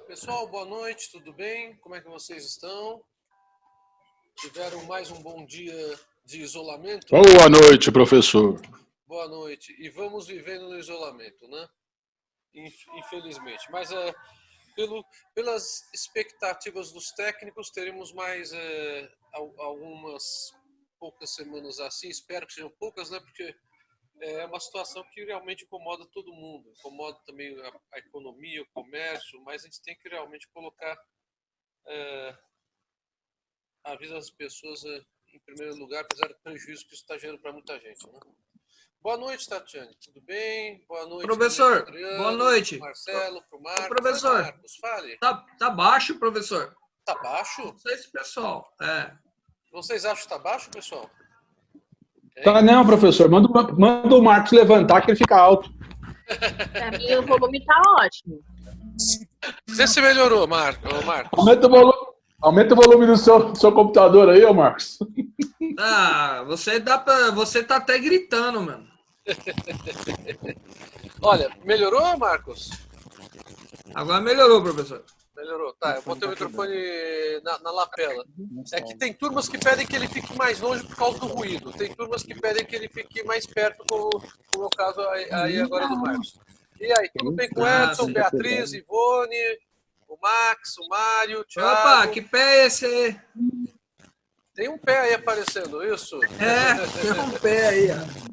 Pessoal, boa noite, tudo bem? Como é que vocês estão? Tiveram mais um bom dia de isolamento? Boa noite, professor. Boa noite. E vamos vivendo no isolamento, né? Infelizmente. Mas pelas expectativas dos técnicos, teremos mais algumas poucas semanas assim. Espero que sejam poucas, né? Porque é uma situação que realmente incomoda todo mundo. Incomoda também a economia, o comércio, mas a gente tem que realmente colocar a vida das pessoas em primeiro lugar, apesar do prejuízo que isso está gerando para muita gente, né? Boa noite, Tatiane. Tudo bem? Boa noite, professor. Adriano, Boa noite. Marcelo, pro Marcos. Professor. Oi, Marcos, fale. Tá baixo, professor? Tá baixo? Não sei se pessoal. Vocês acham que tá baixo, pessoal? Tá não, professor. Manda o Marcos levantar que ele fica alto. Pra mim o volume tá ótimo. Vê se melhorou, Marcos. Aumenta o volume do seu computador aí, ô Marcos. Você tá até gritando, mano. Olha, melhorou, Marcos? Agora melhorou, professor. Melhorou, tá. Eu botei o microfone na lapela. É que tem turmas que pedem que ele fique mais longe por causa do ruído. Tem turmas que pedem que ele fique mais perto, como no caso aí agora do Marcos. E aí, tudo bem com o Edson, Beatriz, Ivone, o Max, o Mário, o Thiago? Opa, que pé é esse aí? Tem um pé aí aparecendo, isso? Tem um pé aí, ó.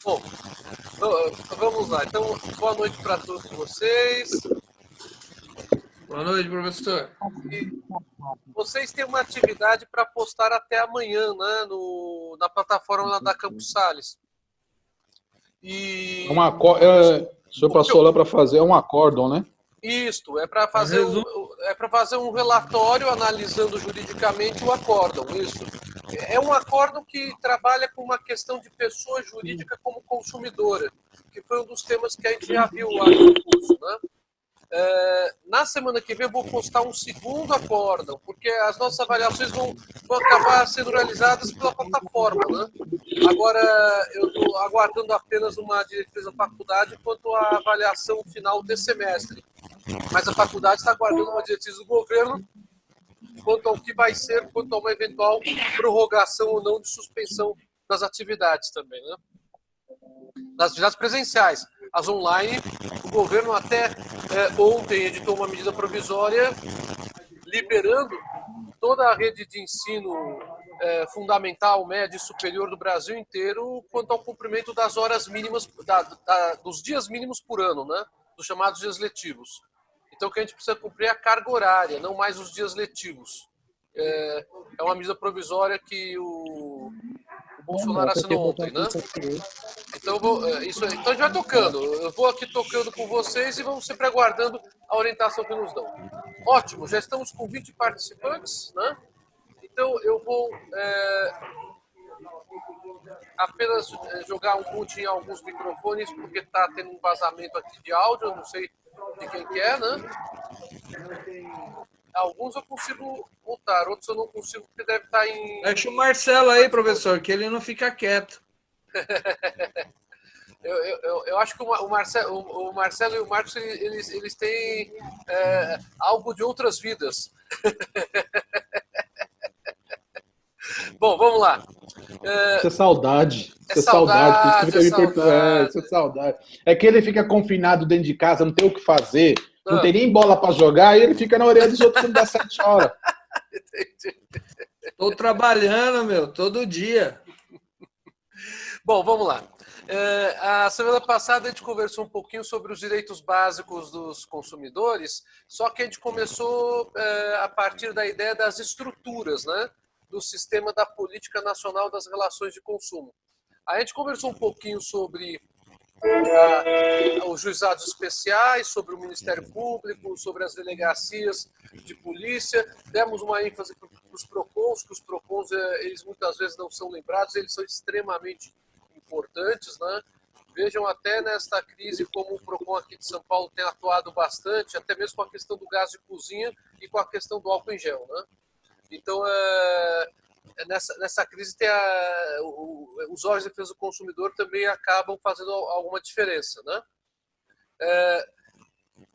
Bom, vamos lá. Então, boa noite para todos vocês. Boa noite, professor. E vocês têm uma atividade para postar até amanhã, né, na plataforma da Campos Sales. E o senhor passou lá para fazer um acórdão, né? Isto, é para fazer um relatório analisando juridicamente o acórdão, isso. É um acórdão que trabalha com uma questão de pessoa jurídica como consumidora, que foi um dos temas que a gente já viu lá no curso, né? Na semana que vem eu vou postar um segundo acórdão, porque as nossas avaliações vão acabar sendo realizadas pela plataforma, né? Agora eu estou aguardando apenas uma diretriz da faculdade quanto à avaliação final desse semestre. Mas a faculdade está aguardando uma diretriz do governo quanto ao que vai ser, quanto a uma eventual prorrogação ou não de suspensão das atividades também, né? Das atividades presenciais. As online, o governo até ontem editou uma medida provisória liberando toda a rede de ensino fundamental, médio e superior do Brasil inteiro quanto ao cumprimento das horas mínimas, dos dias mínimos por ano, né? Dos chamados dias letivos. Então, o que a gente precisa cumprir é a carga horária, não mais os dias letivos. É uma medida provisória que o Bolsonaro assinou ontem, né? Então, então, a gente vai tocando. Eu vou aqui tocando com vocês e vamos sempre aguardando a orientação que nos dão. Ótimo, já estamos com 20 participantes, né? Então, eu vou apenas jogar um mute em alguns microfones, porque está tendo um vazamento aqui de áudio, eu não sei de quem que é, né? Alguns eu consigo mutar, outros eu não consigo, porque deve estar em... Deixa o Marcelo aí, professor, que ele não fica quieto. Eu acho que o Marcelo e o Marcos, eles têm algo de outras vidas. Bom, vamos lá. Isso é saudade. Isso é saudade. É que ele fica confinado dentro de casa, não tem o que fazer, não tem nem bola para jogar, e ele fica na orelha dos outros quando dá 7 horas. Entendi. Tô trabalhando, meu, todo dia. Bom, vamos lá. A semana passada a gente conversou um pouquinho sobre os direitos básicos dos consumidores, só que a gente começou a partir da ideia das estruturas, né, do sistema da política nacional das relações de consumo. A gente conversou um pouquinho sobre os juizados especiais, sobre o Ministério Público, sobre as delegacias de polícia. Demos uma ênfase para os PROCONs, que os PROCONs eles muitas vezes não são lembrados, eles são extremamente importantes, né? Vejam até nesta crise como o PROCON aqui de São Paulo tem atuado bastante, até mesmo com a questão do gás de cozinha e com a questão do álcool em gel, né? Então, nessa crise, os órgãos de defesa do consumidor também acabam fazendo alguma diferença, né?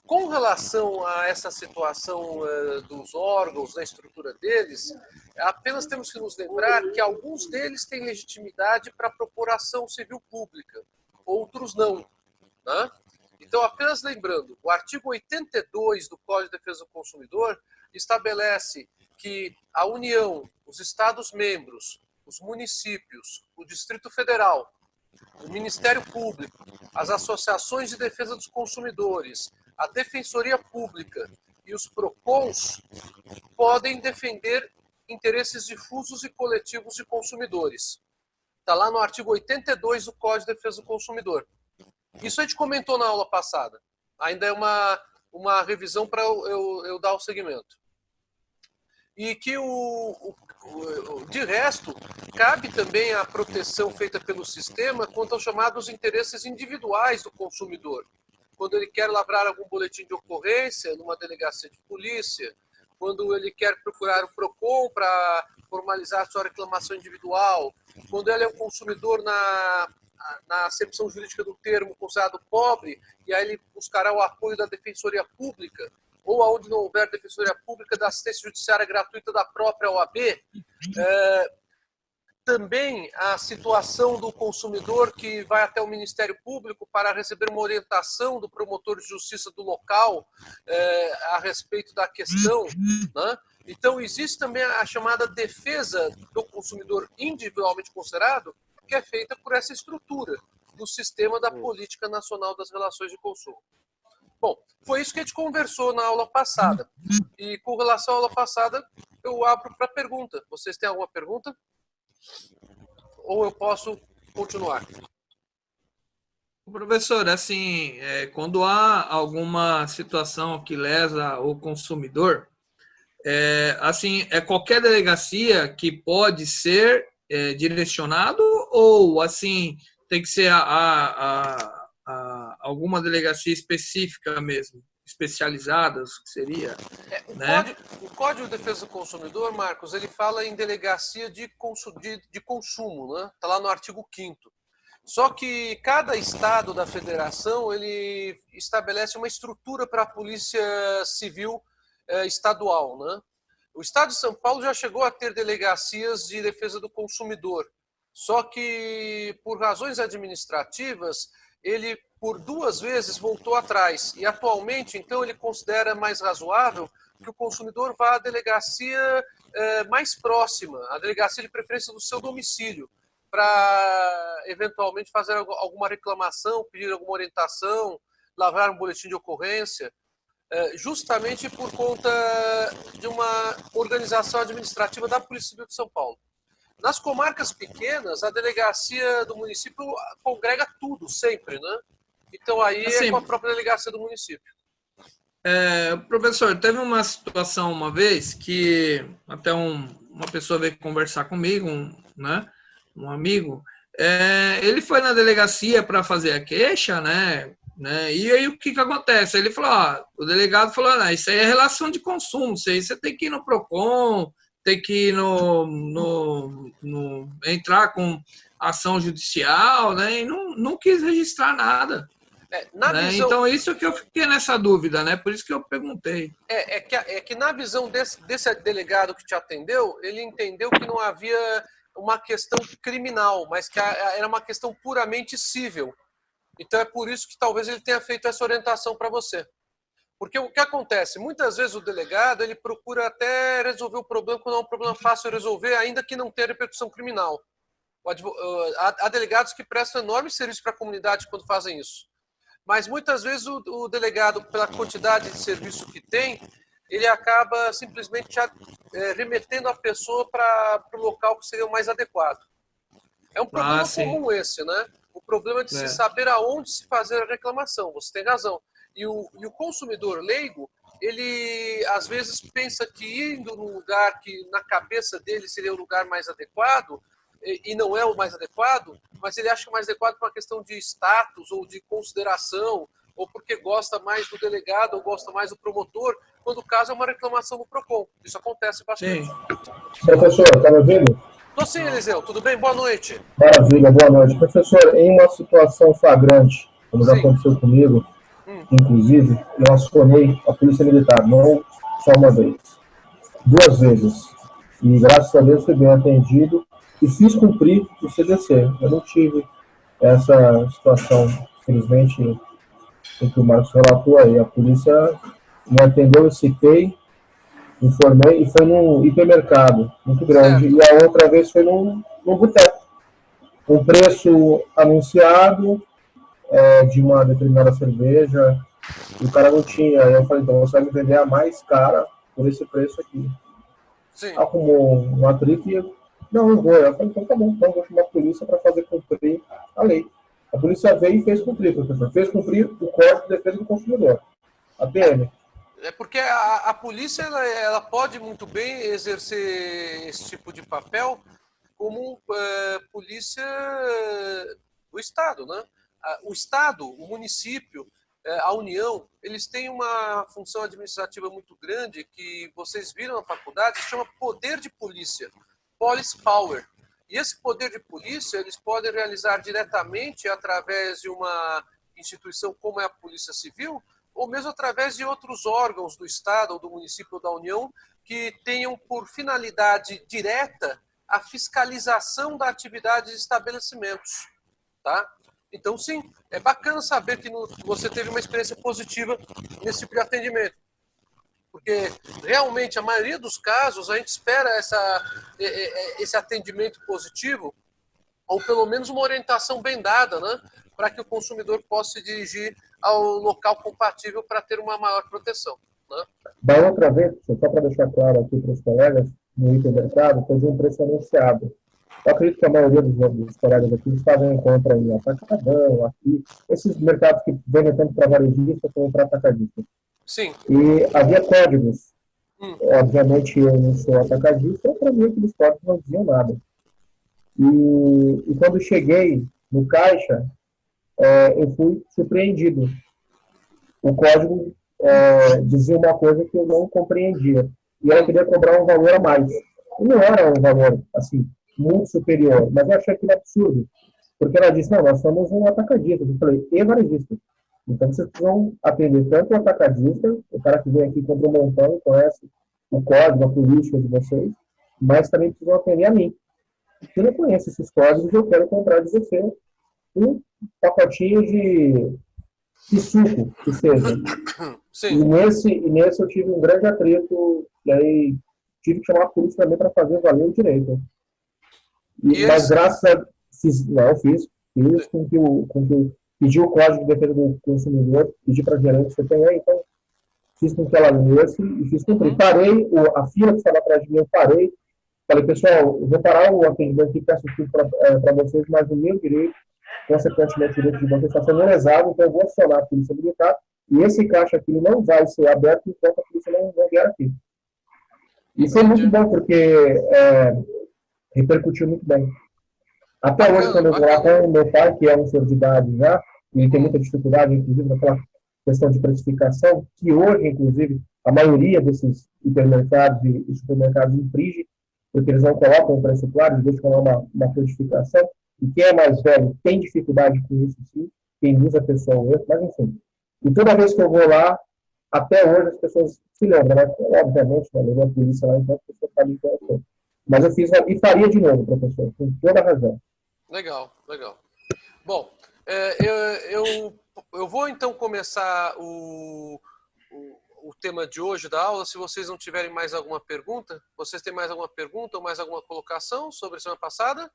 Com relação a essa situação dos órgãos, da estrutura deles, apenas temos que nos lembrar que alguns deles têm legitimidade para propor ação civil pública, outros não, né? Então, apenas lembrando, o artigo 82 do Código de Defesa do Consumidor estabelece que a União, os Estados-membros, os municípios, o Distrito Federal, o Ministério Público, as associações de defesa dos consumidores, a Defensoria Pública e os PROCONs podem defender interesses difusos e coletivos de consumidores. Está lá no artigo 82 do Código de Defesa do Consumidor. Isso a gente comentou na aula passada. Ainda é uma revisão para eu dar o segmento. E que, de resto, cabe também a proteção feita pelo sistema quanto aos chamados interesses individuais do consumidor. Quando ele quer lavrar algum boletim de ocorrência numa delegacia de polícia, quando ele quer procurar o PROCON para formalizar sua reclamação individual, quando ele é um consumidor na acepção jurídica do termo considerado pobre, e aí ele buscará o apoio da Defensoria Pública, ou aonde não houver Defensoria Pública, da assistência judiciária gratuita da própria OAB. Também a situação do consumidor que vai até o Ministério Público para receber uma orientação do promotor de justiça do local a respeito da questão, né? Então, existe também a chamada defesa do consumidor individualmente considerado, que é feita por essa estrutura do sistema da Política Nacional das Relações de Consumo. Bom, foi isso que a gente conversou na aula passada. E com relação à aula passada, eu abro para pergunta. Vocês têm alguma pergunta? Ou eu posso continuar? Professor, assim, quando há alguma situação que lesa o consumidor, assim, é qualquer delegacia que pode ser direcionado ou, assim, tem que ser alguma delegacia específica mesmo, especializadas, que seria, né? O Código de Defesa do Consumidor, Marcos, ele fala em delegacia de consumo, né? Está lá no artigo 5º. Só que cada estado da federação, ele estabelece uma estrutura para a polícia civil estadual, né? O estado de São Paulo já chegou a ter delegacias de defesa do consumidor. Só que, por razões administrativas, ele, por 2 vezes, voltou atrás. E, atualmente, então, ele considera mais razoável que o consumidor vá à delegacia mais próxima, a delegacia de preferência do seu domicílio, para, eventualmente, fazer alguma reclamação, pedir alguma orientação, lavrar um boletim de ocorrência, justamente por conta de uma organização administrativa da Polícia Civil de São Paulo. Nas comarcas pequenas, a delegacia do município congrega tudo, sempre, né? Então, aí assim, é com a própria delegacia do município. Professor, teve uma situação uma vez que até uma pessoa veio conversar comigo, um amigo, ele foi na delegacia para fazer a queixa, né? E aí o que acontece? Ele falou, o delegado falou, isso aí é relação de consumo, isso aí você tem que ir no PROCON, tem que ir entrar com ação judicial, né? E não quis registrar nada. Visão... Então, isso que eu fiquei nessa dúvida, né? Por isso que eu perguntei. Que na visão desse delegado que te atendeu, ele entendeu que não havia uma questão criminal, mas que era uma questão puramente civil. Então, é por isso que talvez ele tenha feito essa orientação para você. Porque o que acontece? Muitas vezes o delegado ele procura até resolver o problema quando é um problema fácil de resolver, ainda que não tenha repercussão criminal. Há delegados que prestam enorme serviço para a comunidade quando fazem isso. Mas muitas vezes o delegado, pela quantidade de serviço que tem, ele acaba simplesmente remetendo a pessoa para o local que seria o mais adequado. É um problema comum esse, né? O problema é de se saber aonde se fazer a reclamação. Você tem razão. E o consumidor leigo, ele às vezes pensa que indo num lugar que na cabeça dele seria o lugar mais adequado, e não é o mais adequado, mas ele acha que o mais adequado por uma questão de status ou de consideração, ou porque gosta mais do delegado, ou gosta mais do promotor, quando o caso é uma reclamação no PROCON. Isso acontece bastante. Sim. Professor, está me ouvindo? Tô sim, Eliseu. Tudo bem? Boa noite. Maravilha, boa noite. Professor, em uma situação flagrante, como já aconteceu comigo, inclusive, eu acionei a Polícia Militar, não só uma vez, 2 vezes. E graças a Deus fui bem atendido e fiz cumprir o CDC. Eu não tive essa situação, infelizmente, em que o Marcos relatou aí. A polícia me atendeu, eu citei, informei, e foi num hipermercado muito grande. Certo. E a outra vez foi num boteco. Um preço anunciado de uma determinada cerveja, e o cara não tinha. Aí eu falei, então você vai me vender a mais cara por esse preço aqui. Sim. Arrumou um atrito e eu, não vou. Eu falei, então tá bom, então vou chamar a polícia para fazer cumprir a lei. A polícia veio e fez cumprir, professor. Fez cumprir o Código de Defesa do Consumidor, a PM. É porque a polícia ela pode muito bem exercer esse tipo de papel como polícia do Estado, né? O Estado, o município, a União, eles têm uma função administrativa muito grande que vocês viram na faculdade, se chama poder de polícia, police power. E esse poder de polícia eles podem realizar diretamente através de uma instituição como é a Polícia Civil, ou mesmo através de outros órgãos do Estado ou do município ou da União que tenham por finalidade direta a fiscalização da atividade de estabelecimentos, tá? Então, sim, é bacana saber que você teve uma experiência positiva nesse tipo de atendimento. Porque, realmente, a maioria dos casos, a gente espera esse atendimento positivo, ou pelo menos uma orientação bem dada, né? Para que o consumidor possa se dirigir ao local compatível para ter uma maior proteção. Né? Da outra vez, só para deixar claro aqui para os colegas, no hipermercado, foi de um preço anunciado. Eu acredito que a maioria dos colegas aqui fazem compra em atacadão, aqui, esses mercados que vendem tanto para varejista como para atacadista. Sim. E havia códigos. Obviamente, eu não sou atacadista, para mim aqueles códigos não diziam nada. E quando cheguei no caixa, eu fui surpreendido. O código dizia uma coisa que eu não compreendia. E ela queria cobrar um valor a mais. E não era um valor, assim, muito superior, mas eu achei aquilo absurdo. Porque ela disse, não, nós somos um atacadista. Eu falei, e varejista. Então vocês precisam atender tanto o atacadista, o cara que vem aqui compra um montão e conhece o código, a política de vocês, mas também precisam atender a mim. Se eu não conheço esses códigos, eu quero comprar de você um pacotinho de suco, que seja. Sim. E nesse eu tive um grande atrito, e aí tive que chamar a polícia também para fazer valer o direito. Mas graças a... Fiz com que pedi o Código de Defesa do Consumidor, pedi para a gerente, você tem aí, então fiz com que ela lesse e fiz cumprir. Parei, a fila que estava atrás de mim, eu parei, falei, pessoal, eu vou parar o atendimento aqui, peço tudo para vocês, mas o meu direito, consequentemente o direito de vocês está sendo lesado, então eu vou acionar a polícia militar, e esse caixa aqui não vai ser aberto enquanto a polícia não vier aqui. E foi muito bom, porque repercutiu muito bem. Até hoje, quando eu vou lá com o meu pai, que é um senhor de idade já, e ele tem muita dificuldade, inclusive, naquela questão de precificação, que hoje, inclusive, a maioria desses hipermercados e supermercados infringe, porque eles não colocam o preço claro, eles deixam lá uma codificação, e quem é mais velho tem dificuldade com isso, sim, quem usa a pessoa ou mas enfim. E toda vez que eu vou lá, até hoje as pessoas se lembram, né? Obviamente, né? Levou a polícia lá, então as pessoas sabem quem eu sou. Mas eu fiz e faria de novo, professor, com toda a razão. Legal, legal. Bom, eu vou então começar o tema de hoje da aula. Se vocês não tiverem mais alguma pergunta, vocês têm mais alguma pergunta ou mais alguma colocação sobre a semana passada?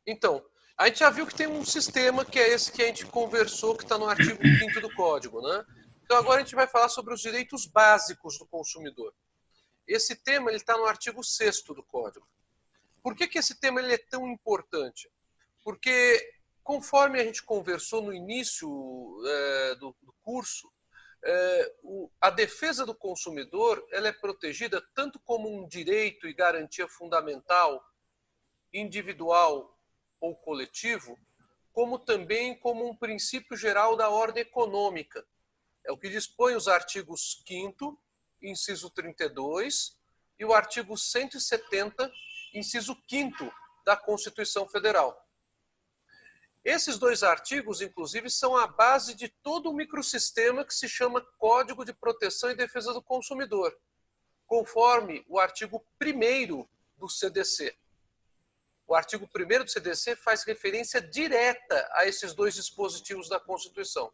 Então, a gente já viu que tem um sistema que é esse que a gente conversou, que está no artigo 5º do Código, né? Então agora a gente vai falar sobre os direitos básicos do consumidor. Esse tema está no artigo 6º do Código. Por que esse tema ele é tão importante? Porque, conforme a gente conversou no início do curso, a defesa do consumidor ela é protegida tanto como um direito e garantia fundamental, individual ou coletivo, como também como um princípio geral da ordem econômica. É o que dispõe os artigos 5º, inciso 32, e o artigo 170, inciso 5º da Constituição Federal. Esses dois artigos, inclusive, são a base de todo o microsistema que se chama Código de Proteção e Defesa do Consumidor, conforme o artigo 1º do CDC. O artigo 1º do CDC faz referência direta a esses dois dispositivos da Constituição.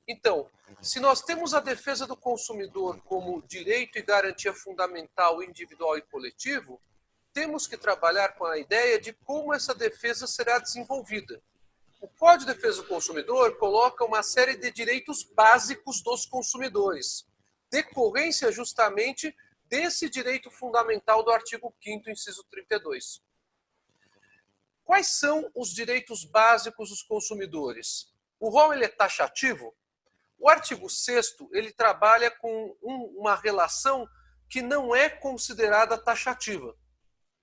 Então, se nós temos a defesa do consumidor como direito e garantia fundamental, individual e coletivo, temos que trabalhar com a ideia de como essa defesa será desenvolvida. O Código de Defesa do Consumidor coloca uma série de direitos básicos dos consumidores, decorrência justamente desse direito fundamental do artigo 5º, inciso 32. Quais são os direitos básicos dos consumidores? O rol ele é taxativo? O artigo 6º ele trabalha com uma relação que não é considerada taxativa.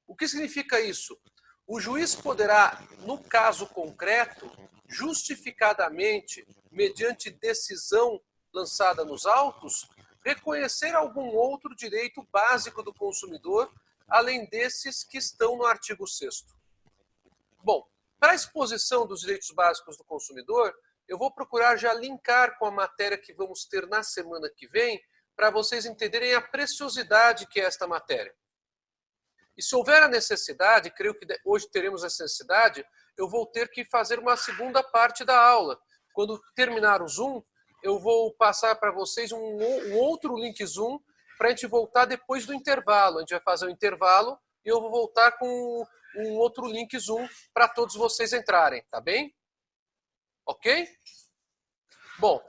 O que significa isso? O juiz poderá, no caso concreto, justificadamente, mediante decisão lançada nos autos, reconhecer algum outro direito básico do consumidor, além desses que estão no artigo 6º. Bom, para a exposição dos direitos básicos do consumidor, eu vou procurar já linkar com a matéria que vamos ter na semana que vem, para vocês entenderem a preciosidade que é esta matéria. E se houver a necessidade, creio que hoje teremos essa necessidade, eu vou ter que fazer uma segunda parte da aula. Quando terminar o Zoom, eu vou passar para vocês um outro link Zoom para a gente voltar depois do intervalo. A gente vai fazer o intervalo e eu vou voltar com um outro link Zoom para todos vocês entrarem, tá bem? Ok? Bom,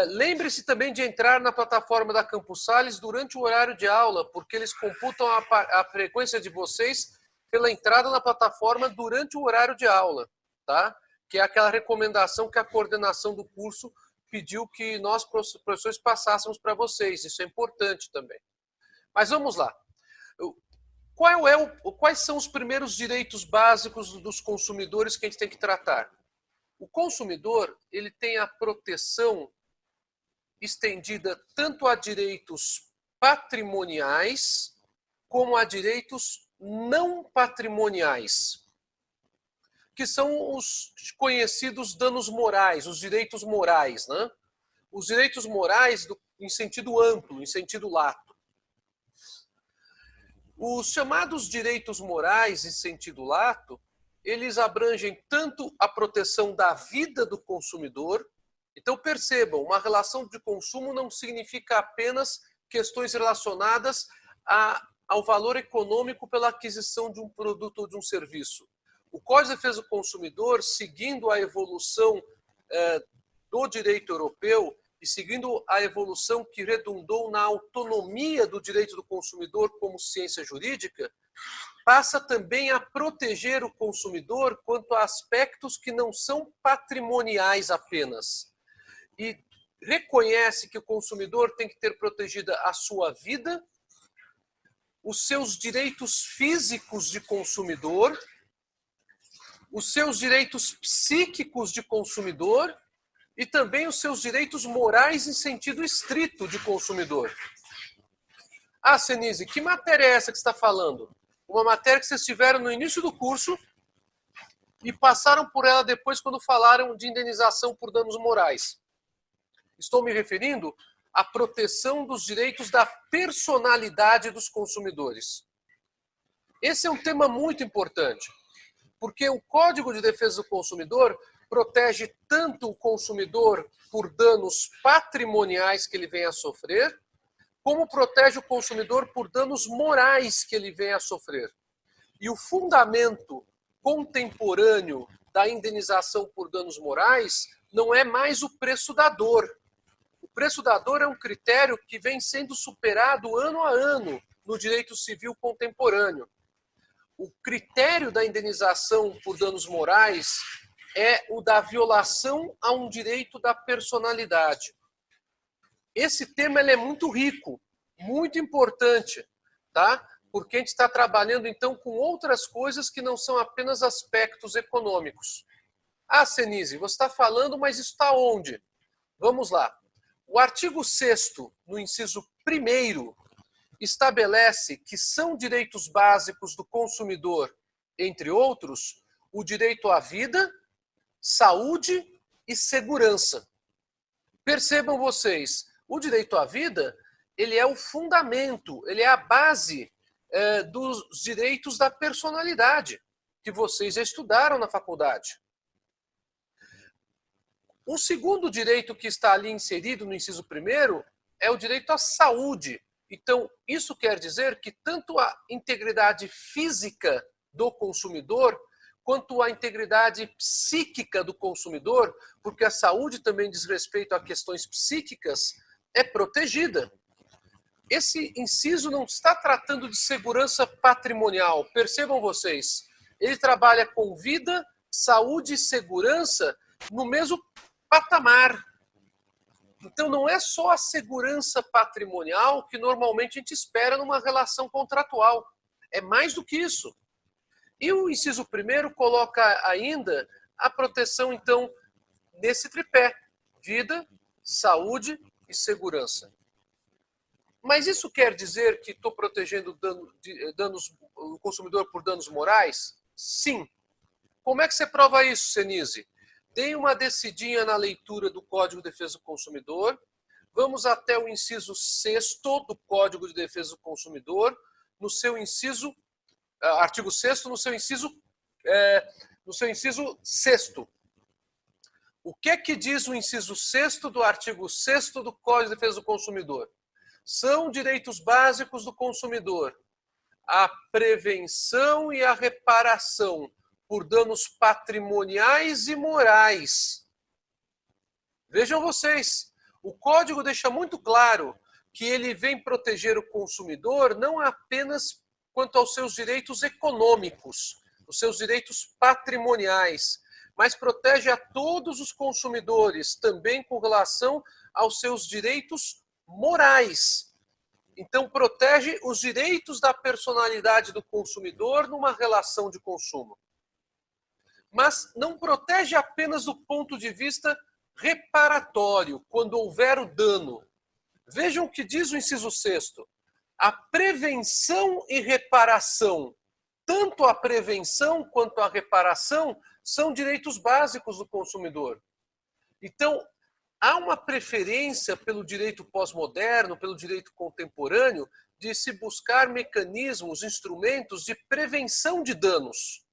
lembre-se também de entrar na plataforma da Campus Sales durante o horário de aula, porque eles computam a frequência de vocês pela entrada na plataforma durante o horário de aula, tá? Que é aquela recomendação que a coordenação do curso pediu que nós, professores, passássemos para vocês. Isso é importante também. Mas vamos lá. Quais são os primeiros direitos básicos dos consumidores que a gente tem que tratar? O consumidor ele tem a proteção estendida tanto a direitos patrimoniais como a direitos não patrimoniais, que são os conhecidos danos morais, os direitos morais, né? Os direitos morais em sentido amplo, em sentido lato. Os chamados direitos morais em sentido lato, eles abrangem tanto a proteção da vida do consumidor. Então percebam, uma relação de consumo não significa apenas questões relacionadas ao valor econômico pela aquisição de um produto ou de um serviço. O Código de Defesa do Consumidor, seguindo a evolução do direito europeu e seguindo a evolução que redundou na autonomia do direito do consumidor como ciência jurídica, passa também a proteger o consumidor quanto a aspectos que não são patrimoniais apenas. E reconhece que o consumidor tem que ter protegida a sua vida, os seus direitos físicos de consumidor, os seus direitos psíquicos de consumidor e também os seus direitos morais em sentido estrito de consumidor. Ah, Senise, que matéria é essa que você está falando? Uma matéria que vocês tiveram no início do curso e passaram por ela depois quando falaram de indenização por danos morais. Estou me referindo à proteção dos direitos da personalidade dos consumidores. Esse é um tema muito importante, porque o Código de Defesa do Consumidor protege tanto o consumidor por danos patrimoniais que ele venha a sofrer, como protege o consumidor por danos morais que ele venha a sofrer. E o fundamento contemporâneo da indenização por danos morais não é mais o preço da dor. O preço da dor é um critério que vem sendo superado ano a ano no direito civil contemporâneo. O critério da indenização por danos morais é o da violação a um direito da personalidade. Esse tema ele é muito rico, muito importante, tá? Porque a gente está trabalhando então com outras coisas que não são apenas aspectos econômicos. Ah, Senise, você está falando, mas isso está onde? Vamos lá. O artigo 6º, no inciso 1º, estabelece que são direitos básicos do consumidor, entre outros, o direito à vida, saúde e segurança. Percebam vocês, o direito à vida, ele é o fundamento, ele é a base dos direitos da personalidade, que vocês já estudaram na faculdade. O segundo direito que está ali inserido no inciso 1º é o direito à saúde. Então, isso quer dizer que tanto a integridade física do consumidor, quanto a integridade psíquica do consumidor, porque a saúde também diz respeito a questões psíquicas, é protegida. Esse inciso não está tratando de segurança patrimonial, percebam vocês. Ele trabalha com vida, saúde e segurança no mesmo patamar. Então não é só a segurança patrimonial que normalmente a gente espera numa relação contratual. É mais do que isso. E o inciso 1º coloca ainda a proteção, então, nesse tripé: vida, saúde e segurança. Mas isso quer dizer que estou protegendo o consumidor por danos morais? Sim. Como é que você prova isso, Senise? Dei uma descidinha na leitura do Código de Defesa do Consumidor. Vamos até o inciso 6º do Código de Defesa do Consumidor, no seu inciso, artigo 6º, no seu inciso 6º. O que diz o inciso 6º do artigo 6º do Código de Defesa do Consumidor? São direitos básicos do consumidor a prevenção e a reparação por danos patrimoniais e morais. Vejam vocês, o Código deixa muito claro que ele vem proteger o consumidor não apenas quanto aos seus direitos econômicos, os seus direitos patrimoniais, mas protege a todos os consumidores também com relação aos seus direitos morais. Então, protege os direitos da personalidade do consumidor numa relação de consumo. Mas não protege apenas do ponto de vista reparatório, quando houver o dano. Vejam o que diz o inciso 6º. A prevenção e reparação, tanto a prevenção quanto a reparação, são direitos básicos do consumidor. Então, há uma preferência pelo direito pós-moderno, pelo direito contemporâneo, de se buscar mecanismos, instrumentos de prevenção de danos.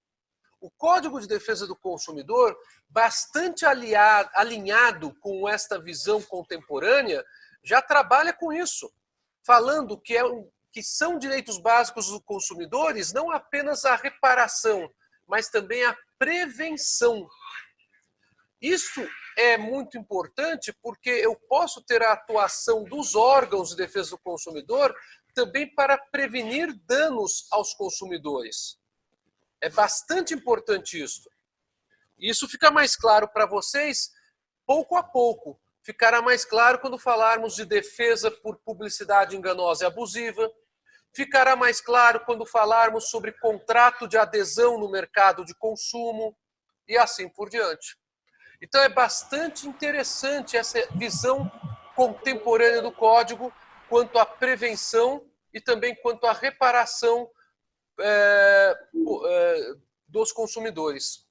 O Código de Defesa do Consumidor, bastante alinhado com esta visão contemporânea, já trabalha com isso, falando que são direitos básicos dos consumidores não apenas a reparação, mas também a prevenção. Isso é muito importante porque eu posso ter a atuação dos órgãos de defesa do consumidor também para prevenir danos aos consumidores. É bastante importante isso. Isso fica mais claro para vocês pouco a pouco. Ficará mais claro quando falarmos de defesa por publicidade enganosa e abusiva. Ficará mais claro quando falarmos sobre contrato de adesão no mercado de consumo e assim por diante. Então é bastante interessante essa visão contemporânea do Código quanto à prevenção e também quanto à reparação dos consumidores.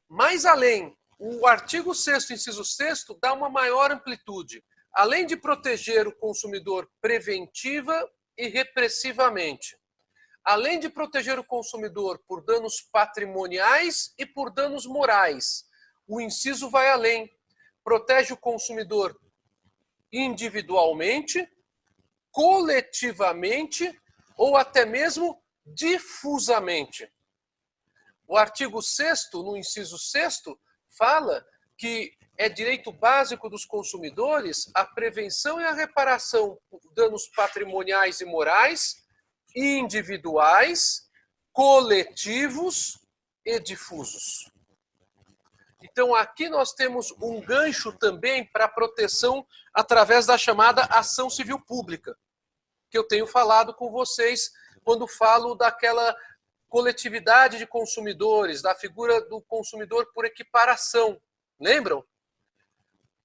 Mais além, o artigo 6º, inciso 6º, dá uma maior amplitude. Além de proteger o consumidor preventiva e repressivamente, além de proteger o consumidor por danos patrimoniais e por danos morais, o inciso vai além. Protege o consumidor individualmente, coletivamente ou até mesmo difusamente. O artigo 6º, no inciso 6º, fala que é direito básico dos consumidores a prevenção e a reparação por danos patrimoniais e morais, individuais, coletivos e difusos. Então, aqui nós temos um gancho também para a proteção através da chamada ação civil pública, que eu tenho falado com vocês quando falo daquela coletividade de consumidores, da figura do consumidor por equiparação. Lembram?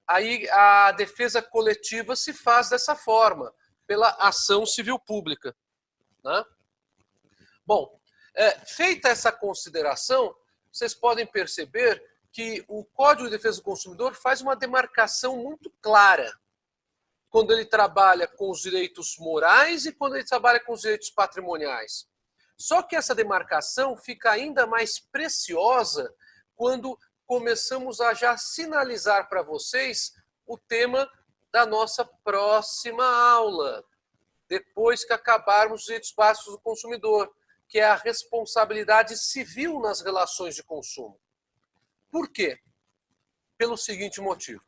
Aí a defesa coletiva se faz dessa forma, pela ação civil pública, né? Bom, feita essa consideração, vocês podem perceber que o Código de Defesa do Consumidor faz uma demarcação muito clara quando ele trabalha com os direitos morais e quando ele trabalha com os direitos patrimoniais. Só que essa demarcação fica ainda mais preciosa quando começamos a já sinalizar para vocês o tema da nossa próxima aula, depois que acabarmos os direitos básicos do consumidor, que é a responsabilidade civil nas relações de consumo. Por quê? Pelo seguinte motivo.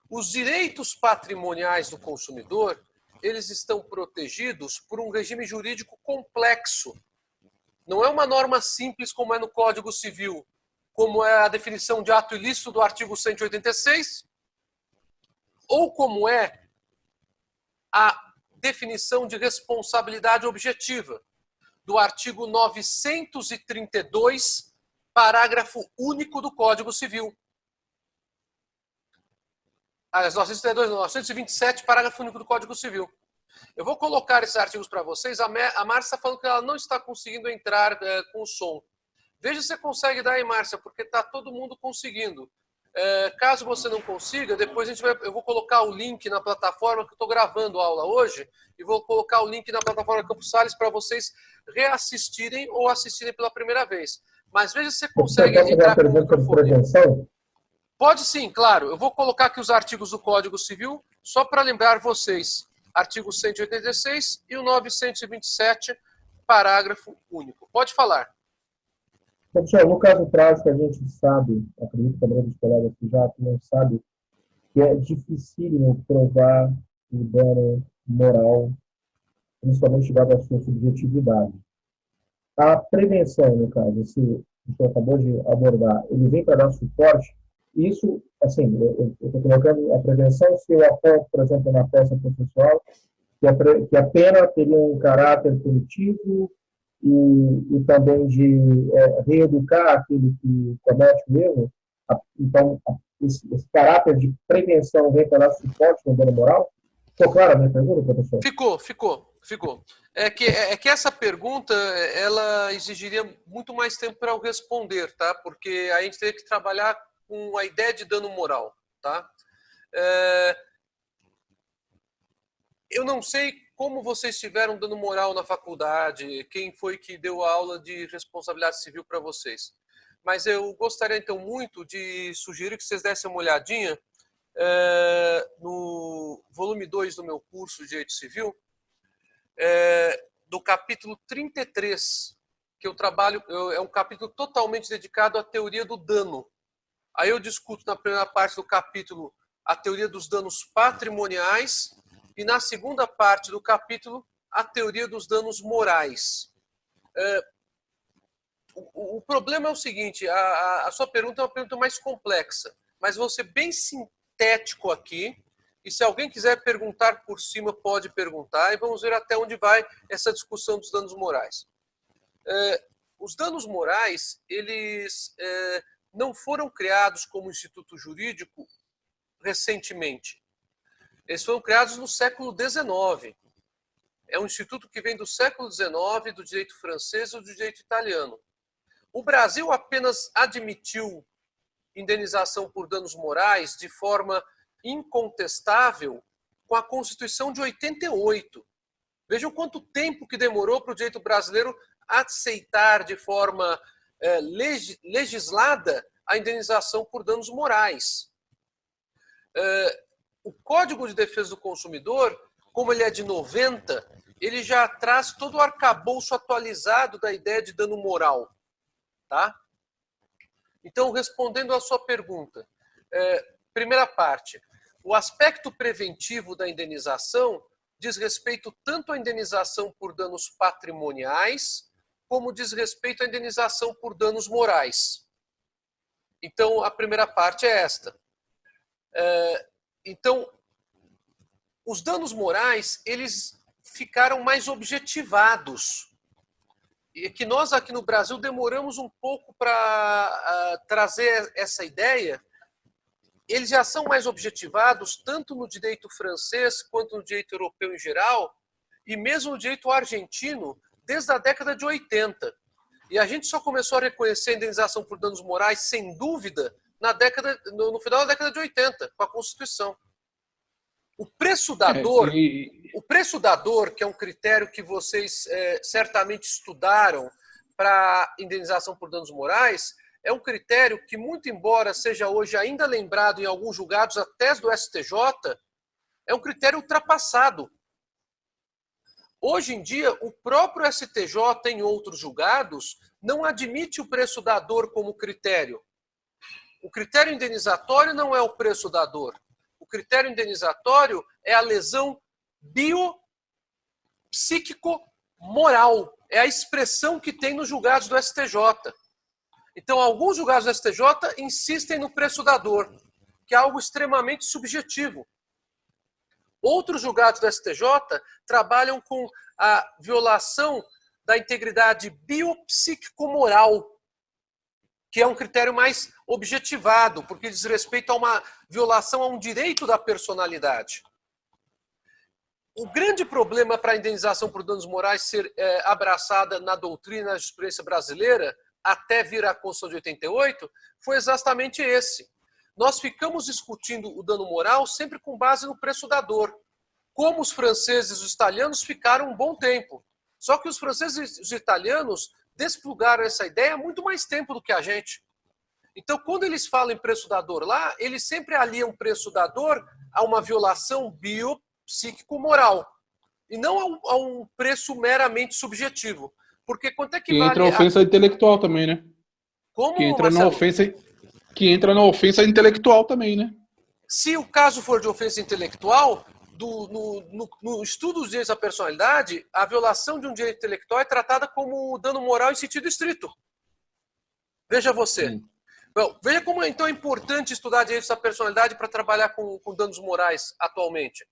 Os direitos patrimoniais do consumidor, eles estão protegidos por um regime jurídico complexo. Não é uma norma simples como é no Código Civil, como é a definição de ato ilícito do artigo 186, ou como é a definição de responsabilidade objetiva do artigo 932, parágrafo único do Código Civil. 927, parágrafo único do Código Civil. Eu vou colocar esses artigos para vocês. A Márcia está falando que ela não está conseguindo entrar com o som. Veja se você consegue dar aí, Márcia, porque está todo mundo conseguindo. Caso você não consiga, depois eu vou colocar o link na plataforma, que eu estou gravando a aula hoje, e vou colocar o link na plataforma Campus Sales para vocês reassistirem ou assistirem pela primeira vez. Mas veja se você consegue entrar com o microfone. Pode sim, claro. Eu vou colocar aqui os artigos do Código Civil, só para lembrar vocês. Artigo 186 e o 927, parágrafo único. Pode falar. Professor, no caso prático, a gente sabe, acredito que a maioria dos colegas que já não sabe, que é dificílimo provar o dano moral, principalmente dado a sua subjetividade. A prevenção, no caso, se o senhor acabou de abordar, ele vem para dar suporte. Isso, assim, eu estou colocando a prevenção se eu aponto, por exemplo, na peça processual, que a pena teria um caráter punitivo e também de reeducar aquele que comete o erro. Então, esse caráter de prevenção vem para dar suporte no dano moral? Ficou clara a minha pergunta, professor? Ficou. É que essa pergunta, ela exigiria muito mais tempo para eu responder, tá? Porque a gente teria que trabalhar com a ideia de dano moral, tá? Eu não sei como vocês tiveram dano moral na faculdade, quem foi que deu a aula de responsabilidade civil para vocês. Mas eu gostaria, então, muito de sugerir que vocês dessem uma olhadinha no volume 2 do meu curso de Direito Civil, do capítulo 33, que eu trabalho, é um capítulo totalmente dedicado à teoria do dano. Aí eu discuto na primeira parte do capítulo a teoria dos danos patrimoniais e na segunda parte do capítulo a teoria dos danos morais. O problema é o seguinte, a sua pergunta é uma pergunta mais complexa, mas vou ser bem sintético aqui e se alguém quiser perguntar por cima, pode perguntar e vamos ver até onde vai essa discussão dos danos morais. Os danos morais, eles não foram criados como instituto jurídico recentemente. Eles foram criados no século XIX. É um instituto que vem do século XIX, do direito francês ou do direito italiano. O Brasil apenas admitiu indenização por danos morais de forma incontestável com a Constituição de 88. Vejam quanto tempo que demorou para o direito brasileiro aceitar de forma legislada a indenização por danos morais. O Código de Defesa do Consumidor, como ele é de 90, ele já traz todo o arcabouço atualizado da ideia de dano moral. Tá? Então, respondendo à sua pergunta, primeira parte, o aspecto preventivo da indenização diz respeito tanto à indenização por danos patrimoniais, como diz respeito à indenização por danos morais. Então, a primeira parte é esta. Então, os danos morais, eles ficaram mais objetivados. que nós aqui no Brasil demoramos um pouco para trazer essa ideia. Eles já são mais objetivados tanto no direito francês quanto no direito europeu em geral, e mesmo no direito argentino, desde a década de 80. E a gente só começou a reconhecer a indenização por danos morais, sem dúvida, no final da década de 80, com a Constituição. O preço da dor, que é um critério que vocês certamente estudaram para indenização por danos morais, é um critério que, muito embora seja hoje ainda lembrado em alguns julgados, até do STJ, é um critério ultrapassado. Hoje em dia, o próprio STJ, em outros julgados, não admite o preço da dor como critério. O critério indenizatório não é o preço da dor. O critério indenizatório é a lesão biopsíquico-moral. É a expressão que tem nos julgados do STJ. Então, alguns julgados do STJ insistem no preço da dor, que é algo extremamente subjetivo. Outros julgados do STJ trabalham com a violação da integridade biopsíquico-moral, que é um critério mais objetivado, porque diz respeito a uma violação a um direito da personalidade. O grande problema para a indenização por danos morais ser abraçada na doutrina, na jurisprudência brasileira, até vir a Constituição de 88, foi exatamente esse. Nós ficamos discutindo o dano moral sempre com base no preço da dor, como os franceses e os italianos ficaram um bom tempo. Só que os franceses e os italianos desplugaram essa ideia há muito mais tempo do que a gente. Então, quando eles falam em preço da dor lá, eles sempre aliam preço da dor a uma violação biopsíquico-moral, e não a um preço meramente subjetivo. Porque quanto é que vale... entra a ofensa intelectual também, né? Como, que entra na ofensa intelectual também, né? Se o caso for de ofensa intelectual, no estudo dos direitos da personalidade, a violação de um direito intelectual é tratada como dano moral em sentido estrito. Veja você. Bom, veja como então é importante estudar direitos da personalidade para trabalhar com danos morais atualmente.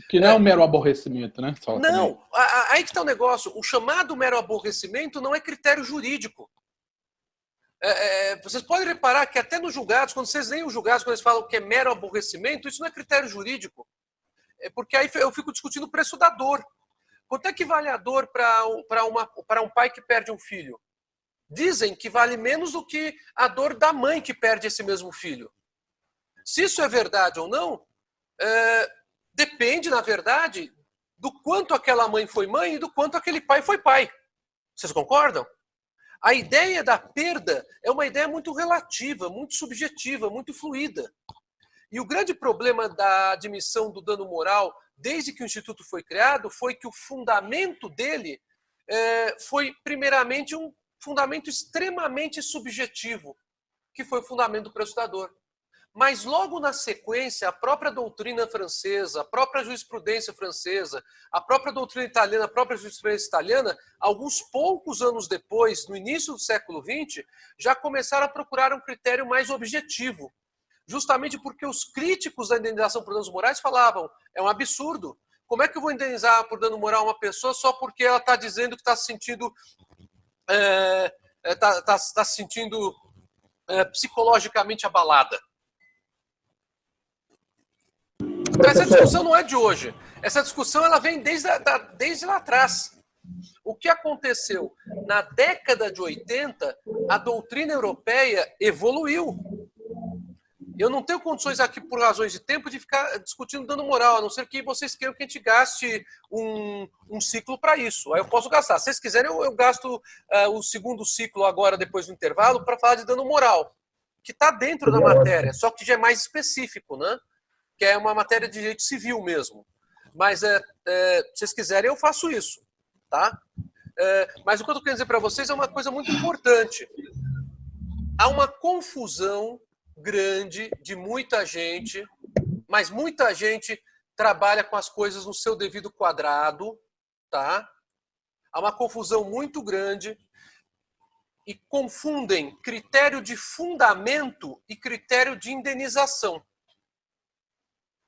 Que não é um mero aborrecimento, né? Não, aí que está o negócio. O chamado mero aborrecimento não é critério jurídico. Vocês podem reparar que até nos julgados, quando vocês leem os julgados, quando eles falam que é mero aborrecimento, isso não é critério jurídico. Porque aí eu fico discutindo o preço da dor. Quanto é que vale a dor para um pai que perde um filho? Dizem que vale menos do que a dor da mãe que perde esse mesmo filho. Se isso é verdade ou não, depende, na verdade, do quanto aquela mãe foi mãe e do quanto aquele pai foi pai. Vocês concordam? A ideia da perda é uma ideia muito relativa, muito subjetiva, muito fluida. E o grande problema da admissão do dano moral, desde que o Instituto foi criado, foi que o fundamento dele foi, primeiramente, um fundamento extremamente subjetivo, que foi o fundamento do preço da dor. Mas logo na sequência, a própria doutrina francesa, a própria jurisprudência francesa, a própria doutrina italiana, a própria jurisprudência italiana, alguns poucos anos depois, no início do século XX, já começaram a procurar um critério mais objetivo. Justamente porque os críticos da indenização por danos morais falavam, é um absurdo. Como é que eu vou indenizar por dano moral uma pessoa só porque ela está dizendo que está se sentindo, psicologicamente abalada? Então, essa discussão não é de hoje. Essa discussão ela vem desde lá atrás. O que aconteceu? Na década de 80, a doutrina europeia evoluiu. Eu não tenho condições aqui, por razões de tempo, de ficar discutindo dano moral, a não ser que vocês queiram que a gente gaste um ciclo para isso. Aí eu posso gastar. Se vocês quiserem, eu gasto o segundo ciclo agora, depois do intervalo, para falar de dano moral, que está dentro da matéria, só que já é mais específico, né? Que é uma matéria de direito civil mesmo. Mas se vocês quiserem, eu faço isso. Tá? Mas o que eu estou querendo dizer para vocês é uma coisa muito importante. Há uma confusão grande de muita gente, mas muita gente trabalha com as coisas no seu devido quadrado, tá? Há uma confusão muito grande e confundem critério de fundamento e critério de indenização.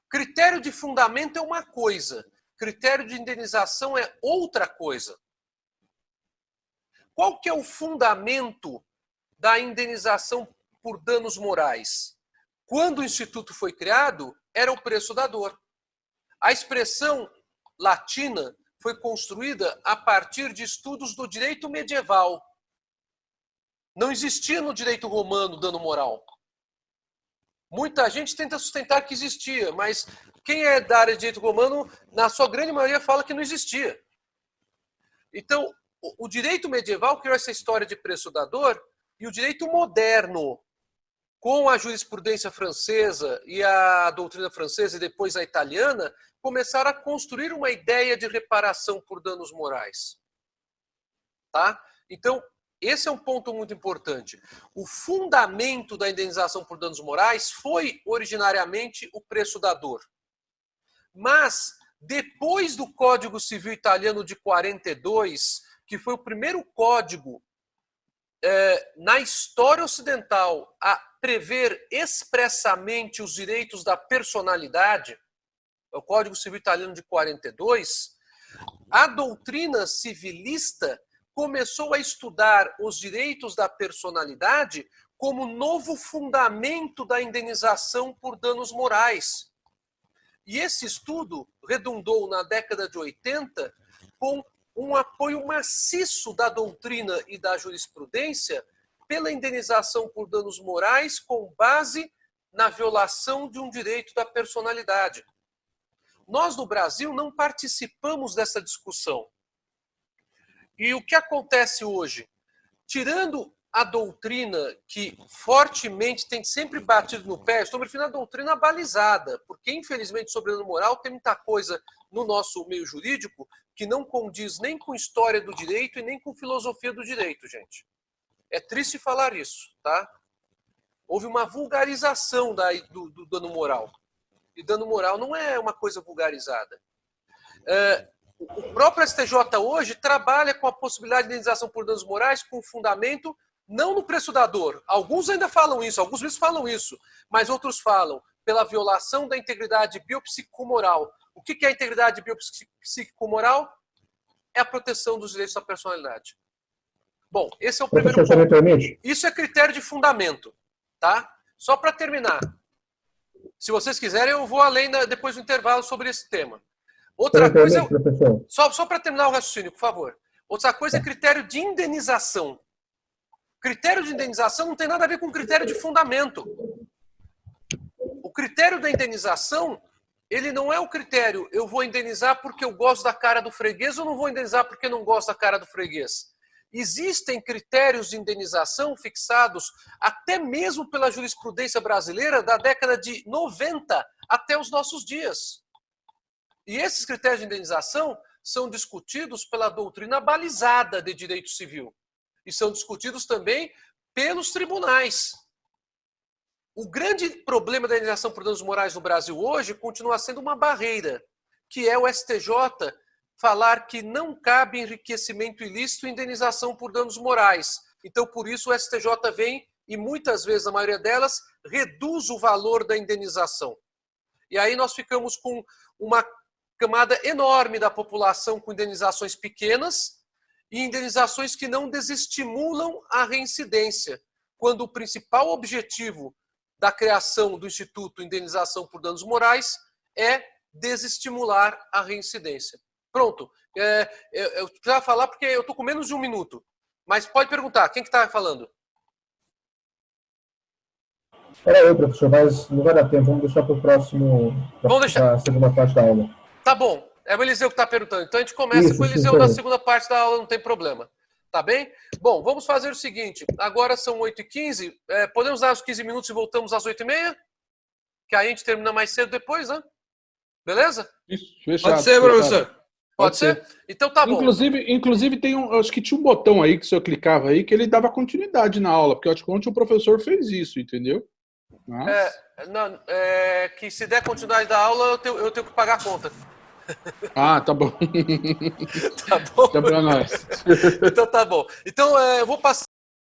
Critério de fundamento é uma coisa, critério de indenização é outra coisa. Qual que é o fundamento da indenização por danos morais? Quando o Instituto foi criado, era o preço da dor. A expressão latina foi construída a partir de estudos do direito medieval. Não existia no direito romano dano moral. Muita gente tenta sustentar que existia, mas quem é da área de direito romano, na sua grande maioria, fala que não existia. Então, o direito medieval criou essa história de preço da dor, e o direito moderno, com a jurisprudência francesa e a doutrina francesa e depois a italiana, começaram a construir uma ideia de reparação por danos morais. Tá? Então, esse é um ponto muito importante. O fundamento da indenização por danos morais foi, originariamente, o preço da dor. Mas, depois do Código Civil Italiano de 42, que foi o primeiro código na história ocidental a prever expressamente os direitos da personalidade, o Código Civil Italiano de 42, a doutrina civilista começou a estudar os direitos da personalidade como novo fundamento da indenização por danos morais. E esse estudo redundou na década de 80 com um apoio maciço da doutrina e da jurisprudência pela indenização por danos morais com base na violação de um direito da personalidade. Nós, no Brasil, não participamos dessa discussão. E o que acontece hoje? Tirando a doutrina que fortemente tem sempre batido no pé, estou me referindo à doutrina balizada, porque, infelizmente, sobre dano moral tem muita coisa no nosso meio jurídico que não condiz nem com história do direito e nem com filosofia do direito, gente. É triste falar isso, tá? Houve uma vulgarização do dano moral. E dano moral não é uma coisa vulgarizada. O próprio STJ hoje trabalha com a possibilidade de indenização por danos morais com fundamento não no preço da dor. Alguns ainda falam isso, alguns juízes falam isso, mas outros falam pela violação da integridade biopsicomoral. O que é a integridade biopsicomoral? É a proteção dos direitos da personalidade. Bom, esse é o primeiro ponto. Isso é critério de fundamento, tá? Só para terminar. Se vocês quiserem, eu vou além depois do intervalo sobre esse tema. Outra coisa, só para terminar o raciocínio, por favor. Outra coisa é critério de indenização. Critério de indenização não tem nada a ver com critério de fundamento. O critério da indenização, ele não é o critério, eu vou indenizar porque eu gosto da cara do freguês ou não vou indenizar porque eu não gosto da cara do freguês. Existem critérios de indenização fixados até mesmo pela jurisprudência brasileira da década de 90 até os nossos dias. E esses critérios de indenização são discutidos pela doutrina balizada de direito civil. E são discutidos também pelos tribunais. O grande problema da indenização por danos morais no Brasil hoje continua sendo uma barreira, que é o STJ falar que não cabe enriquecimento ilícito e indenização por danos morais. Então, por isso, o STJ vem e, muitas vezes, a maioria delas, reduz o valor da indenização. E aí nós ficamos com uma camada enorme da população com indenizações pequenas e indenizações que não desestimulam a reincidência, quando o principal objetivo da criação do Instituto Indenização por Danos Morais é desestimular a reincidência. Pronto. Eu precisava falar porque eu estou com menos de 1 minuto. Mas pode perguntar, quem que está falando? Era eu, professor, mas não vai dar tempo. Vamos deixar para o próximo, para a segunda parte da aula. Tá bom. É o Eliseu que está perguntando. Então a gente começa com o Eliseu na segunda parte da aula, não tem problema. Tá bem? Bom, vamos fazer o seguinte. Agora são 8h15. Podemos dar os 15 minutos e voltamos às 8h30? Que aí a gente termina mais cedo depois, né? Beleza? Isso, fechado. Pode ser, professor. Pode ser? Então tá bom. Inclusive acho que tinha um botão aí que o senhor clicava aí que ele dava continuidade na aula, porque eu acho que ontem o professor fez isso, entendeu? Mas... que se der continuidade da aula, eu tenho que pagar a conta. Ah, tá bom. Tá bom? Tá pra nós. Então tá bom. Então eu vou passar